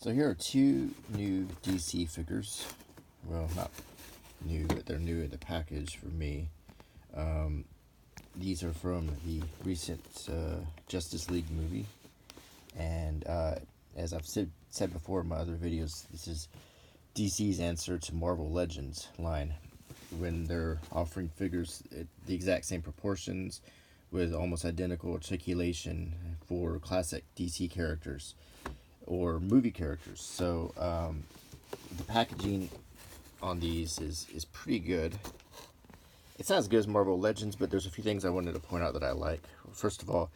So here are two new DC figures. Well, not new, but they're new in the package for me. These are from the recent Justice League movie. And as I've said before in my other videos, this is DC's answer to Marvel Legends line, when they're offering figures at the exact same proportions with almost identical articulation for classic DC characters or movie characters. So the packaging on these is pretty good. It's not as good as Marvel Legends, but there's a few things I wanted to point out that I like. First of all,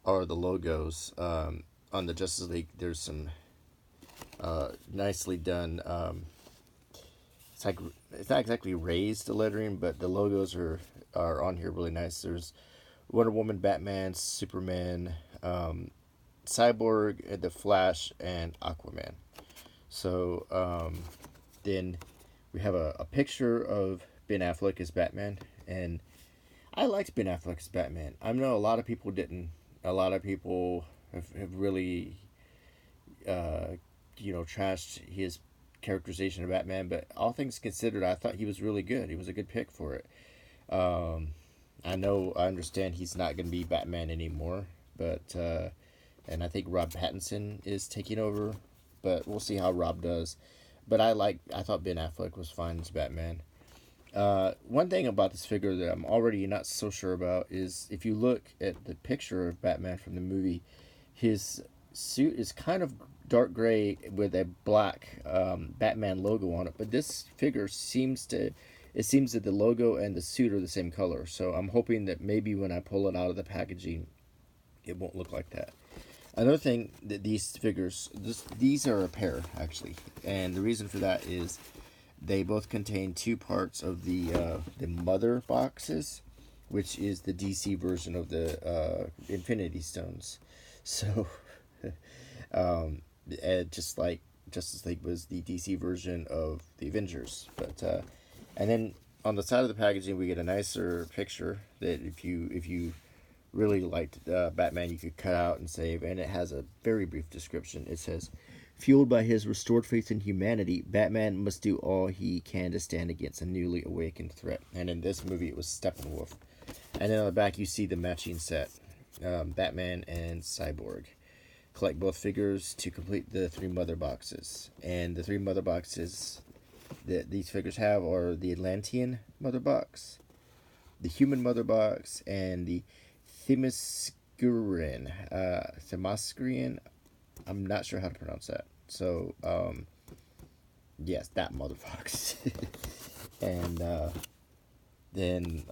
are the logos. On the Justice League, there's some nicely done. It's not exactly raised the lettering, but the logos are on here really nice. There's Wonder Woman, Batman, Superman, Cyborg, the Flash, and Aquaman. So then we have a picture of Ben Affleck as Batman, and I liked Ben Affleck as Batman. I know a lot of people didn't. A lot of people have really, trashed his characterization of Batman, but all things considered, I thought he was really good. He was a good pick for it. I understand he's not going to be Batman anymore, but and I think Rob Pattinson is taking over, but we'll see how Rob does. But I thought Ben Affleck was fine as Batman. One thing about this figure that I'm already not so sure about is if you look at the picture of Batman from the movie, his suit is kind of dark gray with a black Batman logo on it, but this figure seems that the logo and the suit are the same color. So I'm hoping that maybe when I pull it out of the packaging, it won't look like that. Another thing that these figures, these are a pair actually, and the reason for that is they both contain two parts of the mother boxes, which is the DC version of the Infinity Stones. So, just like Justice League was the DC version of the Avengers, but and then on the side of the packaging we get a nicer picture that if you really liked Batman, you could cut out and save, and it has a very brief description. It says, fueled by his restored faith in humanity, Batman must do all he can to stand against a newly awakened threat. And in this movie, it was Steppenwolf. And then on the back, you see the matching set, Batman and Cyborg. Collect both figures to complete the three mother boxes. And the three mother boxes that these figures have are the Atlantean mother box, the human mother box, and the Themyscirian. I'm not sure how to pronounce that. So, yes, that motherfucker. And then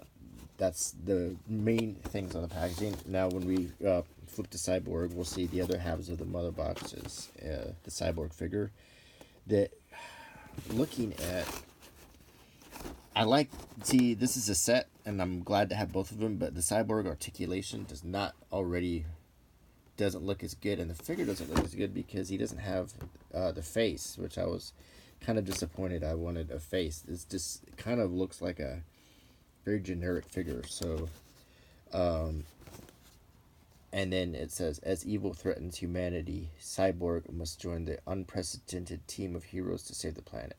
that's the main things on the packaging. Now, when we flip to Cyborg, we'll see the other halves of the mother boxes. The Cyborg figure that, looking at, this is a set, and I'm glad to have both of them, but the Cyborg articulation doesn't look as good, and the figure doesn't look as good because he doesn't have the face, which I was kind of disappointed. I wanted a face. This just kind of looks like a very generic figure. So, and then it says, as evil threatens humanity, Cyborg must join the unprecedented team of heroes to save the planet.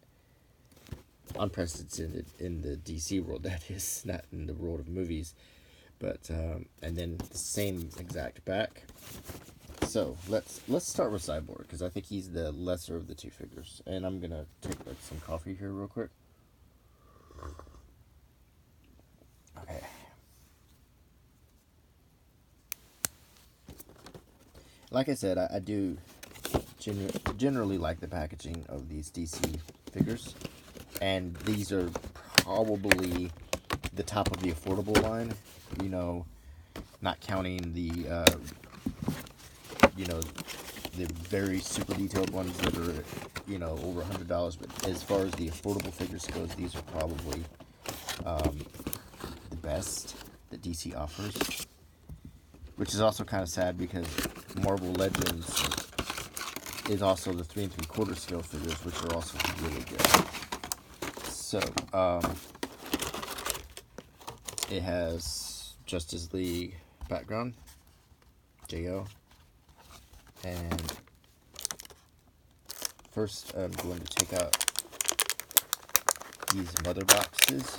Unprecedented in the DC world, that is, not in the world of movies. But and then the same exact back. So let's start with Cyborg, because I think he's the lesser of the two figures. And I'm gonna take some coffee here real quick. Okay. Like I said, I do generally like the packaging of these DC figures, and these are probably the top of the affordable line. Not counting the the very super detailed ones that are over $100. But as far as the affordable figures goes, these are probably the best that DC offers. Which is also kind of sad because Marvel Legends is also the 3 3/4 scale figures, which are also really good. So it has Justice League background, JO, and first I'm going to take out these mother boxes.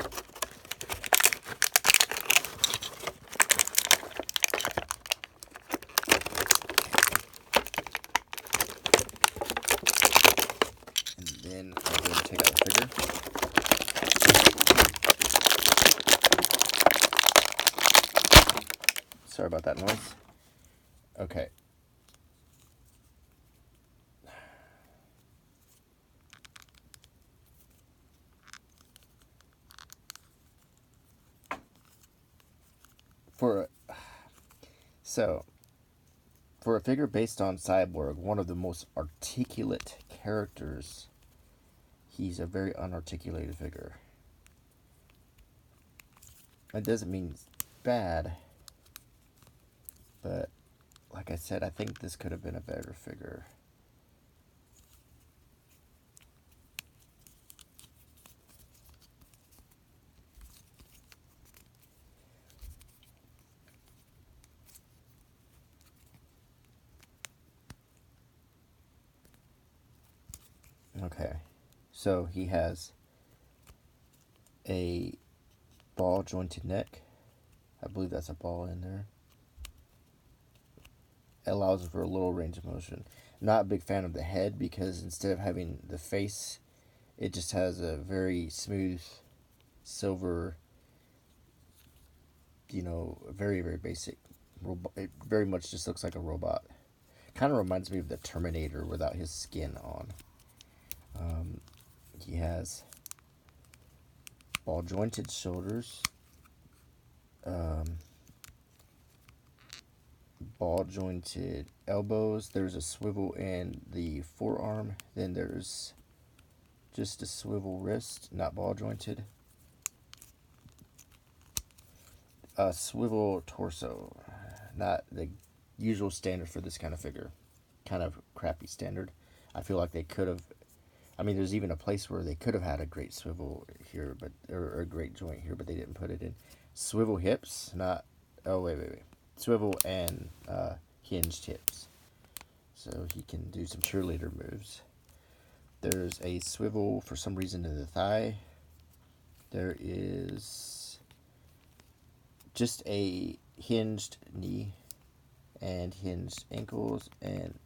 And then I'm going to take out the figure. Sorry about that noise. Okay. For a figure based on Cyborg, one of the most articulate characters, he's a very unarticulated figure. That doesn't mean it's bad, but like I said, I think this could have been a better figure. Okay, so he has a ball jointed neck. I believe that's a ball in there. It allows for a little range of motion. Not a big fan of the head because instead of having the face, it just has a very smooth silver, very, very basic robot. It very much just looks like a robot. Kind of reminds me of the Terminator without his skin on. He has ball jointed shoulders, ball jointed elbows. There's a swivel in the forearm. Then there's just a swivel wrist, not ball jointed. A swivel torso, not the usual standard for this kind of figure. Kind of crappy standard. I feel like they could have. I mean, there's even a place where they could have had a great swivel here, or a great joint here, but they didn't put it in. Swivel hips, not. Oh wait. Swivel and hinged hips, so he can do some cheerleader moves. There's a swivel for some reason in the thigh. There is just a hinged knee and hinged ankles, and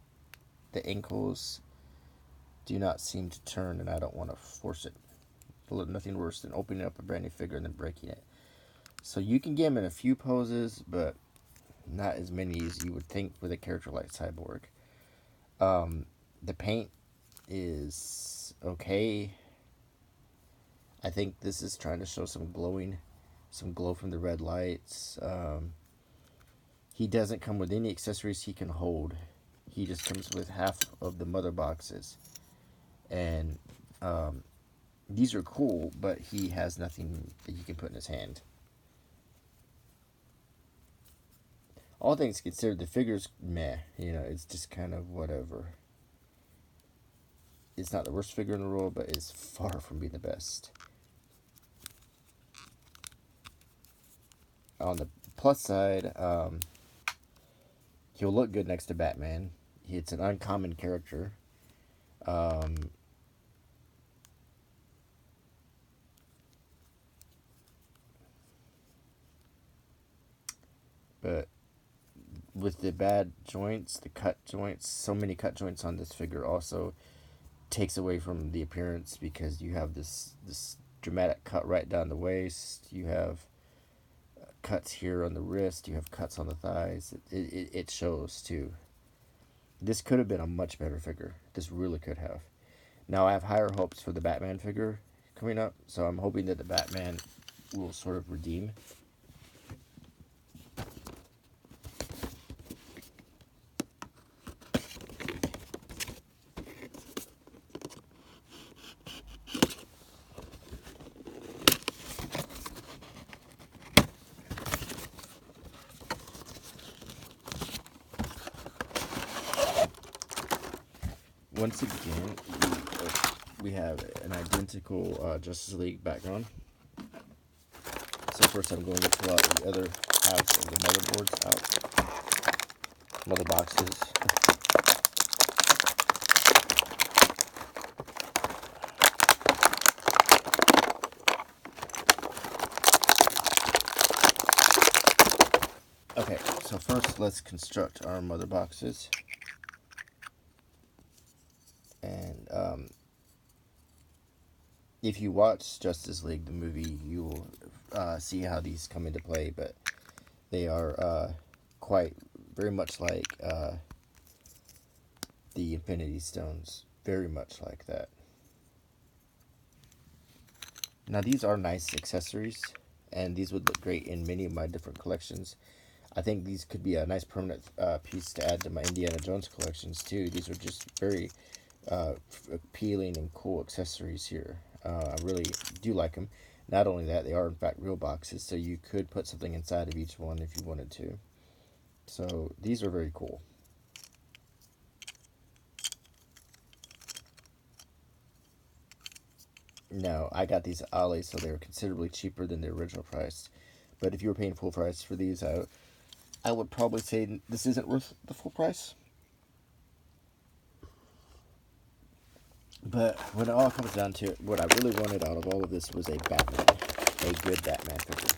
the ankles do not seem to turn, and I don't want to force it. Nothing worse than opening up a brand new figure and then breaking it. So you can get him in a few poses, but not as many as you would think with a character like Cyborg. The paint is okay. I think this is trying to show some glow from the red lights. He doesn't come with any accessories he can hold. He just comes with half of the mother boxes. And these are cool, but he has nothing that you can put in his hand. All things considered, the figure's meh. It's just kind of whatever. It's not the worst figure in the world, but it's far from being the best. On the plus side, he'll look good next to Batman. It's an uncommon character. But with the bad joints, the cut joints, so many cut joints on this figure also takes away from the appearance, because you have this dramatic cut right down the waist. You have cuts here on the wrist. You have cuts on the thighs. It shows too. This could have been a much better figure. This really could have. Now I have higher hopes for the Batman figure coming up, so I'm hoping that the Batman will sort of redeem. Once again, we have an identical Justice League background. So first I'm going to pull out the other half of the motherboards out. Mother boxes. Okay, so first let's construct our mother boxes. And if you watch Justice League, the movie, you will see how these come into play, but they are quite very much like the Infinity Stones. Very much like that. Now these are nice accessories, and these would look great in many of my different collections. I think these could be a nice permanent piece to add to my Indiana Jones collections too. These are just very appealing and cool accessories here. I really do like them. Not only that, they are in fact real boxes, so you could put something inside of each one if you wanted to. So these are very cool. Now, I got these at Ali, so they were considerably cheaper than the original price. But if you were paying full price for these, I would probably say this isn't worth the full price. But when it all comes down to it, what I really wanted out of all of this was a Batman. A good Batman figure.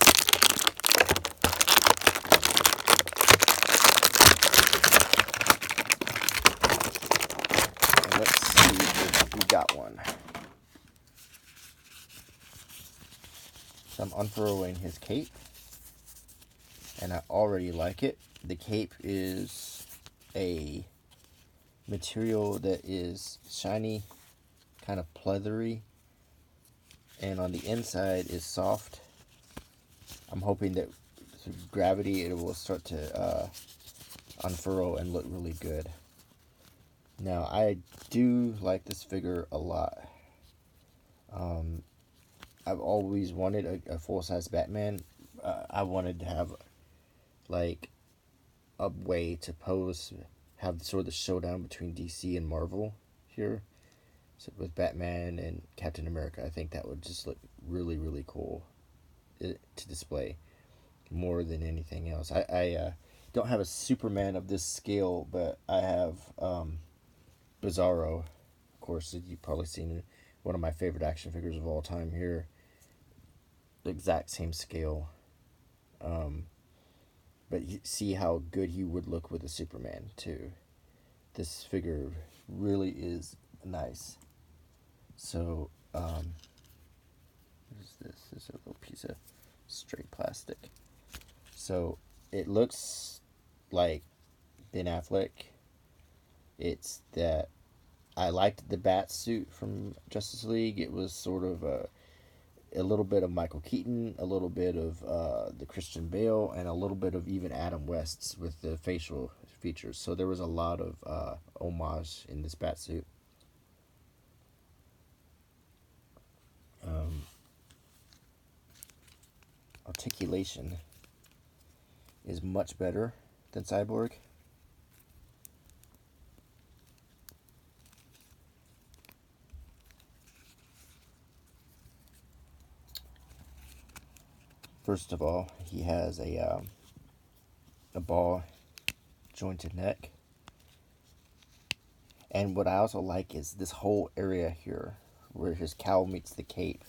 And let's see if we got one. So I'm unfurling his cape. And I already like it. The cape is a material that is shiny, kind of pleathery, and on the inside is soft. I'm hoping that through gravity it will start to unfurl and look really good. Now, I do like this figure a lot. I've always wanted a full-size Batman. I wanted to have like a way to pose, have sort of the showdown between DC and Marvel here. So with Batman and Captain America, I think that would just look really, really cool to display more than anything else. I don't have a Superman of this scale, but I have Bizarro. Of course, you've probably seen one of my favorite action figures of all time here. The exact same scale. But see how good he would look with a Superman, too. This figure really is nice. So, what is this? This is a little piece of straight plastic. So, it looks like Ben Affleck. It's that I liked the bat suit from Justice League. It was sort of a little bit of Michael Keaton, a little bit of the Christian Bale, and a little bit of even Adam West's with the facial features. So there was a lot of homage in this bat suit. Articulation is much better than Cyborg. First of all, he has a ball jointed neck. And what I also like is this whole area here where his cowl meets the cape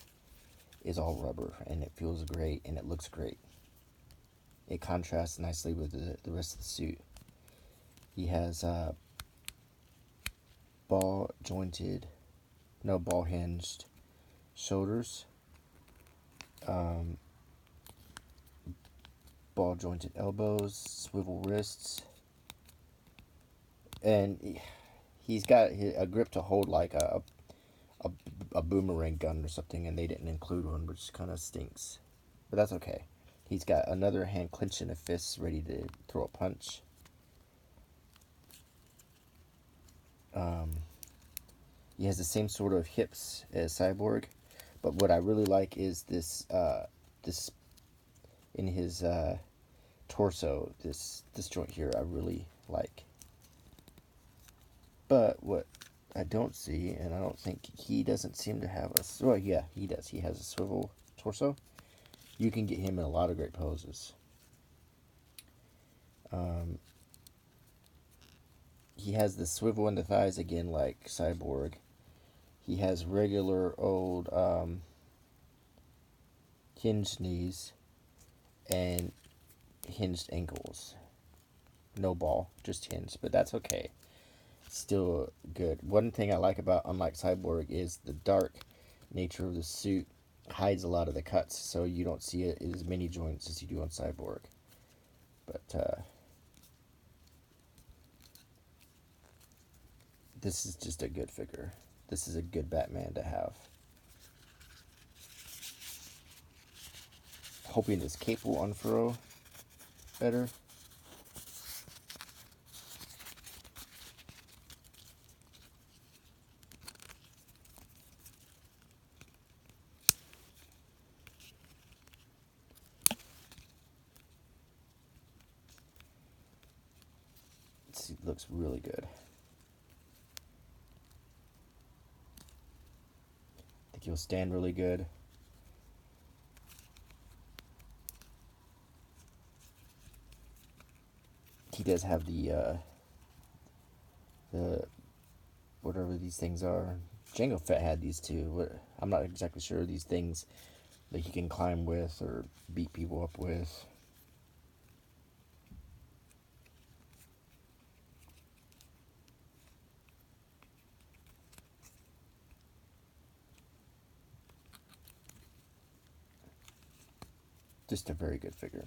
is all rubber, and it feels great and it looks great. It contrasts nicely with the rest of the suit. He has ball hinged shoulders, ball jointed elbows, swivel wrists, and he's got a grip to hold like a boomerang gun or something, and they didn't include one, which kind of stinks. But that's okay. He's got another hand clenching a fist, ready to throw a punch. He has the same sort of hips as Cyborg, but what I really like is this in his torso. This joint here, I really like. But what I don't see, and I don't think he doesn't seem to have a... Well, yeah, he does. He has a swivel torso. You can get him in a lot of great poses. He has the swivel in the thighs again, like Cyborg. He has regular old hinged knees, and hinged ankles. No ball, just hinged, but that's okay. Still good. One thing I like about unlike Cyborg is the dark nature of the suit hides a lot of the cuts, so you don't see it as many joints as you do on Cyborg. But this is just a good figure. This is a good Batman to have. Hoping this cape will unfurl better. It looks really good. I think he'll stand really good. He does have the whatever these things are. Jango Fett had these too. I'm not exactly sure these things that he can climb with or beat people up with. Just a very good figure.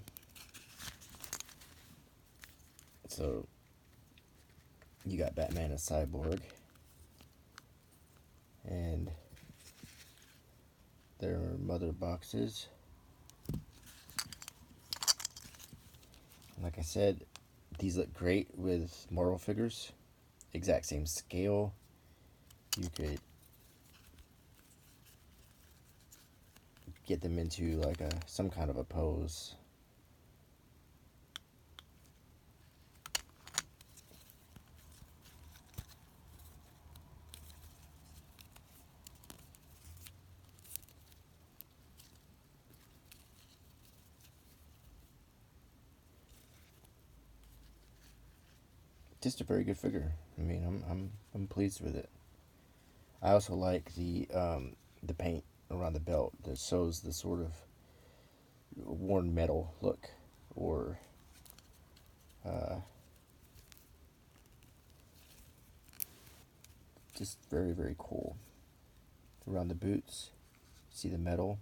So you got Batman as Cyborg, and their mother boxes. Like I said, these look great with Marvel figures. Exact same scale. You could get them into like some kind of a pose. Just a very good figure. I mean, I'm pleased with it. I also like the paint around the belt that shows the sort of worn metal look, or just very, very cool. Around the boots, see the metal.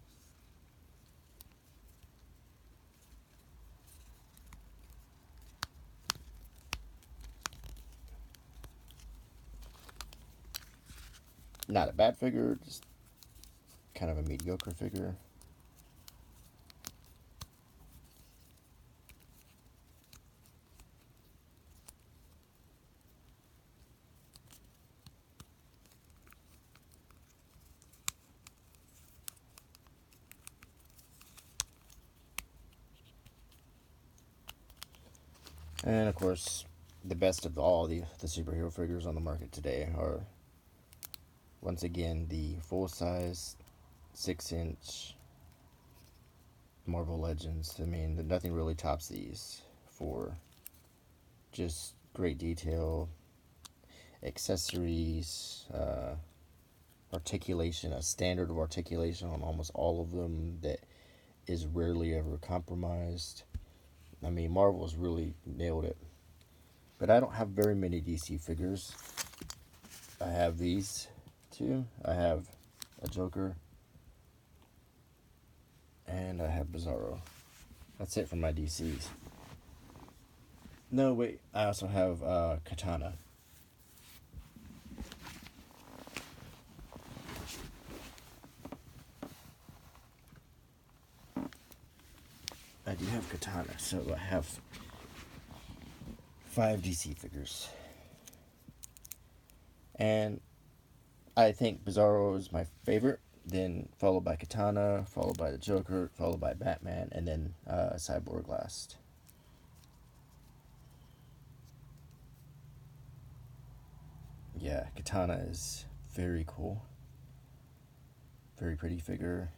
Not a bad figure, just kind of a mediocre figure. And of course, the best of all the superhero figures on the market today are, once again, the full size 6-inch Marvel Legends. I mean, nothing really tops these for just great detail, accessories, articulation, a standard of articulation on almost all of them that is rarely ever compromised. I mean, Marvel's really nailed it. But I don't have very many DC figures. I have these two. I have a Joker, and I have Bizarro. That's it for my DCs. No, wait. I also have Katana. I do have Katana, so I have 5 DC figures. And I think Bizarro is my favorite, then followed by Katana, followed by the Joker, followed by Batman, and then Cyborg last. Yeah, Katana is very cool. Very pretty figure,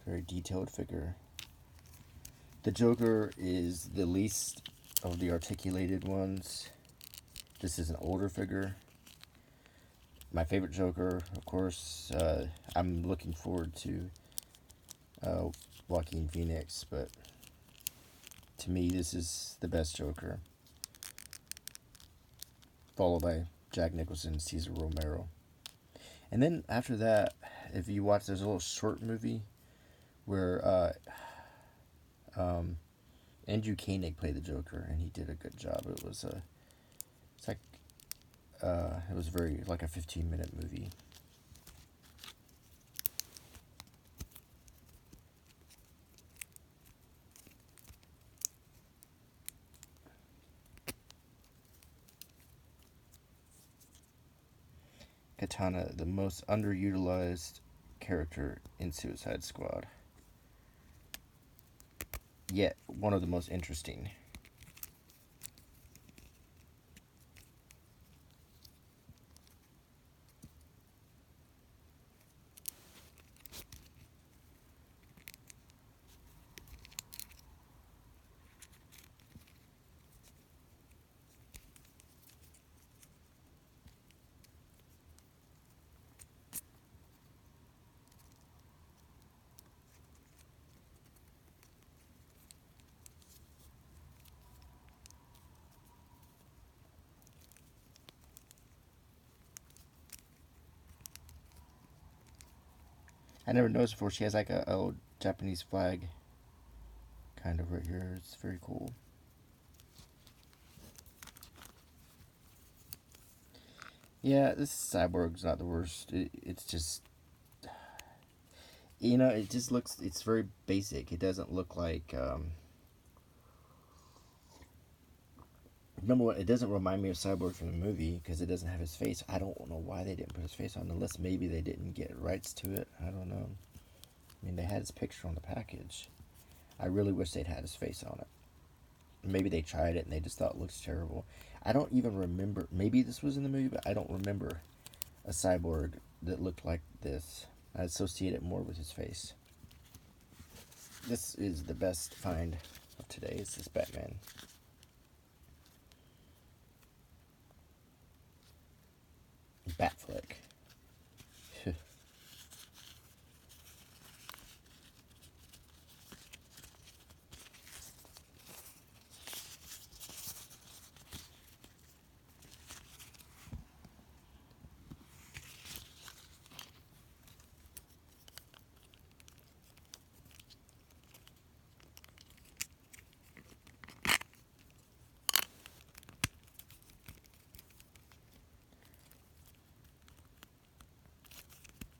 very detailed figure. The Joker is the least of the articulated ones. This is an older figure. My favorite Joker, of course, I'm looking forward to Joaquin Phoenix, but To me, this is the best Joker, followed by Jack Nicholson, Cesar Romero. And then after that, if you watch, there's a little short movie where Andrew Koenig played the Joker, and he did a good job. It's like it was very like a 15-minute movie. Katana, the most underutilized character in Suicide Squad, yet one of the most interesting. I never noticed before. She has like a old Japanese flag, kind of right here. It's very cool. Yeah, this Cyborg's not the worst. It's just, it just looks. It's very basic. It doesn't look like. Number one, it doesn't remind me of Cyborg from the movie because it doesn't have his face. I don't know why they didn't put his face on, unless maybe they didn't get rights to it. I don't know. I mean, they had his picture on the package. I really wish they'd had his face on it. Maybe they tried it and they just thought it looks terrible. I don't even remember. Maybe this was in the movie, but I don't remember a Cyborg that looked like this. I associate it more with his face. This is the best find of today. It's this Batman. Batfleck.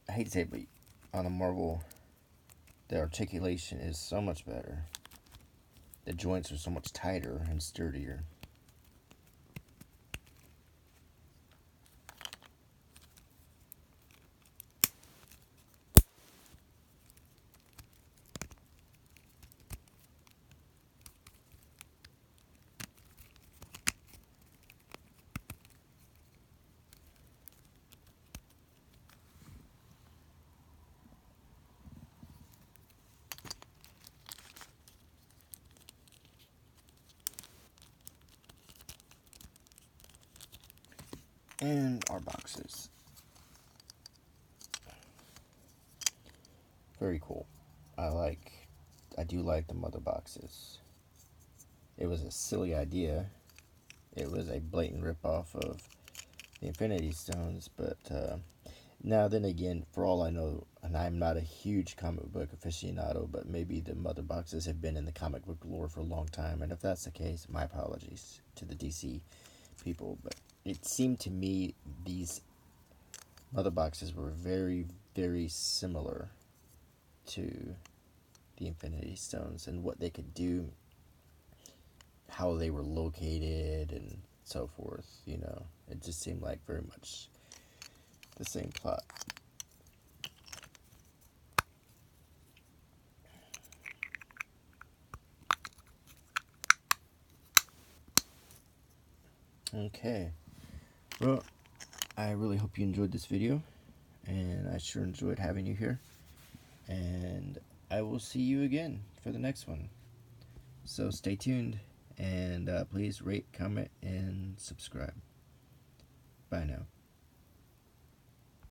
I hate to say it, but on a Marvel, the articulation is so much better. The joints are so much tighter and sturdier. And our boxes. Very cool. I do like the mother boxes. It was a silly idea. It was a blatant ripoff of the Infinity Stones, but now then again, for all I know, and I'm not a huge comic book aficionado, but maybe the mother boxes have been in the comic book lore for a long time, and if that's the case, my apologies to the DC people, but it seemed to me these mother boxes were very, very similar to the Infinity Stones and what they could do, how they were located, and so forth. It just seemed like very much the same plot. Okay. Well, I really hope you enjoyed this video, and I sure enjoyed having you here. And I will see you again for the next one. So stay tuned, and please rate, comment, and subscribe. Bye now.